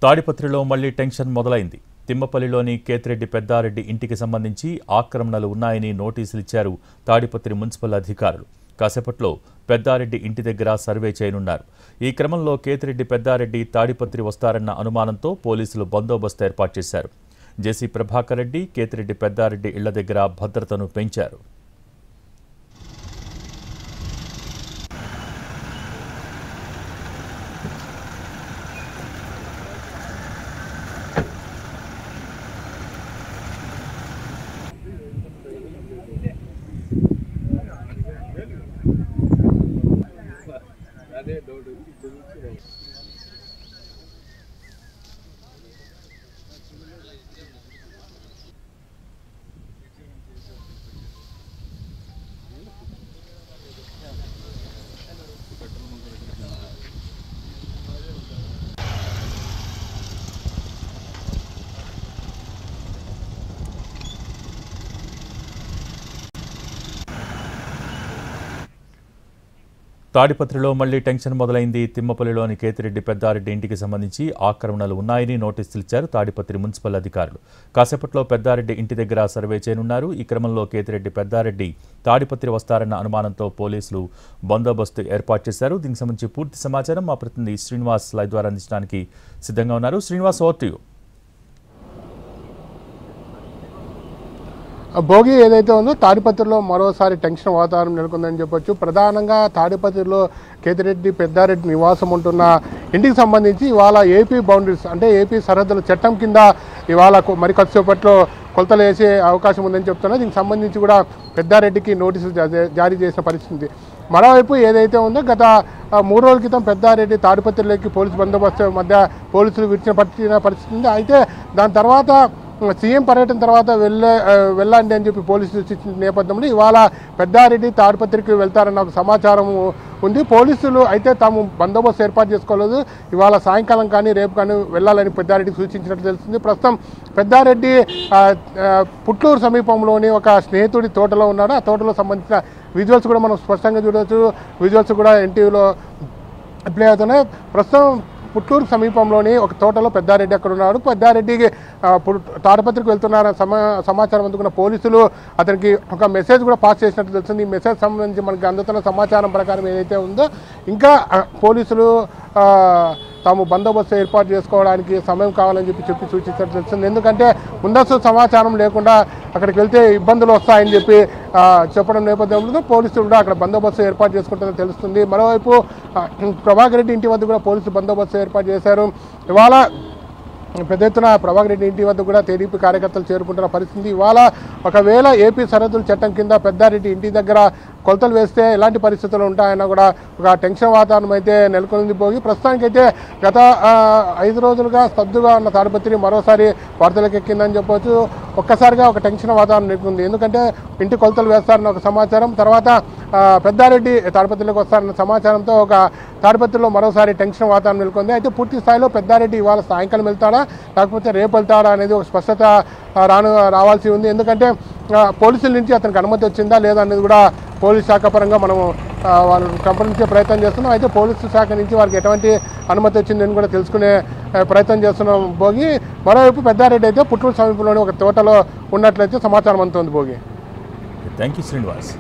తాడిపత్రిలో మళ్లీ టెన్షన్ మొదలైంది. తిమ్మపల్లిలోని కేతిరెడ్డి పెద్దారెడ్డి ఇంటికి సంబంధించి ఆక్రమణలు ఉన్నాయని నోటీసులు ఇచ్చారు తాడిపత్రి మున్సిపల్ అధికారులు. కాసేపట్లో పెద్దారెడ్డి ఇంటి దగ్గర సర్వే చేయనున్నారు. ఈ క్రమంలో కేతిరెడ్డి పెద్దారెడ్డి తాడిపత్రి వస్తారన్న అనుమానంతో పోలీసులు బందోబస్తు ఏర్పాటు చేశారు. జేసీ ప్రభాకర్ రెడ్డి, కేతిరెడ్డి పెద్దారెడ్డి ఇళ్ల దగ్గర భద్రతను పెంచారు. తాడిపత్రిలో మళ్లీ టెన్షన్ మొదలైంది. తిమ్మపల్లిలోని కేతిరెడ్డి పెద్దారెడ్డి ఇంటికి సంబంధించి ఆక్రమణలు ఉన్నాయని నోటీసులు ఇచ్చారు తాడిపత్రి మున్సిపల్ అధికారులు. కాసేపట్లో పెద్దారెడ్డి ఇంటి దగ్గర సర్వే చేయనున్నారు. ఈ క్రమంలో కేతిరెడ్డి పెద్దారెడ్డి తాడిపత్రి వస్తారన్న అనుమానంతో పోలీసులు బందోబస్తు ఏర్పాటు చేశారు. దీనికి సంబంధించి పూర్తి సమాచారం మా ప్రతినిధి శ్రీనివాస్ లైవ్ ద్వారా అందించడానికి సిద్ధంగా ఉన్నారు. Srinivas, over to you. Bhogi ఏదైతే ఉందో తాడిపత్రిలో మరోసారి టెన్షన్ వాతావరణం నెలకొందని చెప్పొచ్చు. ప్రధానంగా తాడిపత్రిలో కేతిరెడ్డి పెద్దారెడ్డి నివాసం ఉంటున్న ఇంటికి సంబంధించి ఇవాళ ఏపీ బౌండరీస్ అంటే ఏపీ సరిహద్దుల చట్టం కింద ఇవాళ మరి కొద్దిసేపట్లో కొలతలు వేసే అవకాశం ఉందని చెప్తున్నారు. దీనికి సంబంధించి కూడా పెద్దారెడ్డికి నోటీసులు జారీ చేసిన పరిస్థితి. మరోవైపు ఏదైతే ఉందో గత 3 రోజుల క్రితం పెద్దారెడ్డి తాడిపత్రిలోకి పోలీసు బందోబస్తు మధ్య పోలీసులు విడిచిన పరిస్థితి ఉంది. అయితే దాని తర్వాత సీఎం పర్యటన తర్వాత వెళ్ళండి అని చెప్పి పోలీసులు సూచించిన నేపథ్యంలో ఇవాళ పెద్దారెడ్డి తాడిపత్రికి వెళ్తారన్న ఒక సమాచారం ఉంది. పోలీసులు అయితే తాము బందోబస్తు ఏర్పాటు చేసుకోలేదు. ఇవాళ సాయంకాలం కానీ రేపు కానీ వెళ్ళాలని పెద్దారెడ్డికి సూచించినట్టు తెలుస్తుంది. ప్రస్తుతం పెద్దారెడ్డి పుట్లూరు సమీపంలోని ఒక స్నేహితుడి తోటలో ఉన్నాడు. ఆ తోటలో సంబంధించిన విజువల్స్ కూడా మనం స్పష్టంగా చూడవచ్చు. విజువల్స్ కూడా ఎన్టీవీలో ప్లే అవుతున్నాయి. ప్రస్తుతం పుట్లూరు సమీపంలోని ఒక తోటలో పెద్దారెడ్డి అక్కడ ఉన్నాడు. పెద్దారెడ్డికి తాడిపత్రికి వెళ్తున్నారన్న సమాచారం అందుకున్న పోలీసులు అతనికి ఒక మెసేజ్ కూడా పాస్ చేసినట్టు తెలుస్తుంది. ఈ మెసేజ్ సంబంధించి మనకి అందుతున్న సమాచారం ప్రకారం ఏదైతే ఉందో ఇంకా పోలీసులు తాము బందోబస్తు ఏర్పాటు చేసుకోవడానికి సమయం కావాలని చెప్పి సూచించినట్టు తెలుస్తుంది. ఎందుకంటే ముందస్తు సమాచారం లేకుండా అక్కడికి వెళ్తే ఇబ్బందులు వస్తాయని చెప్పి చెప్పడం నేపథ్యంలో పోలీసులు కూడా అక్కడ బందోబస్తు ఏర్పాటు చేసుకుంటారని తెలుస్తుంది. మరోవైపు ప్రభాకర్ రెడ్డి ఇంటి వద్ద కూడా పోలీసులు బందోబస్తు ఏర్పాటు చేశారు. ఇవాళ పెద్ద ఎత్తున ప్రభాకర్ రెడ్డి ఇంటి వద్ద కూడా టీడీపీ కార్యకర్తలు చేరుకుంటున్న పరిస్థితి. ఇవాళ ఒకవేళ ఏపీ సరిహద్దుల చట్టం కింద పెద్దారెడ్డి ఇంటి దగ్గర కొలతలు వేస్తే ఎలాంటి పరిస్థితులు ఉంటాయన్న కూడా ఒక టెన్షన్ వాతావరణం అయితే నెలకొంది. పోగి ప్రస్తుతానికైతే గత 5 రోజులుగా స్తబ్దుగా ఉన్న తాడిపత్రి మరోసారి వార్తలకు ఎక్కిందని చెప్పవచ్చు. ఒక్కసారిగా ఒక టెన్షన్ వాతావరణం నెలకొంది. ఎందుకంటే ఇంటి కొలతలు వేస్తారన్న ఒక సమాచారం, తర్వాత పెద్దారెడ్డి తాడిపత్రిలోకి వస్తారన్న సమాచారంతో ఒక తాడిపత్రిలో మరోసారి టెన్షన్ వాతావరణం నెలకొంది. అయితే పూర్తి స్థాయిలో పెద్దారెడ్డి ఇవాళ సాయంకాలం వెళ్తాడా లేకపోతే రేపు వెళ్తాడా అనేది ఒక స్పష్టత రావాల్సి ఉంది. ఎందుకంటే పోలీసుల నుంచి అతనికి అనుమతి వచ్చిందా లేదా అనేది కూడా పోలీస్ శాఖ పరంగా మనము వాళ్ళు సంప్రదించే ప్రయత్నం చేస్తున్నాం. అయితే పోలీసు శాఖ నుంచి వారికి ఎటువంటి అనుమతి వచ్చిందని కూడా తెలుసుకునే ప్రయత్నం చేస్తున్నాం. భోగి మరోవైపు పెద్దారెడ్డి అయితే పుట్టూరు సమీపంలోని ఒక తోటలో ఉన్నట్లయితే సమాచారం అందుతోంది. Bhogi, thank you Srinivas.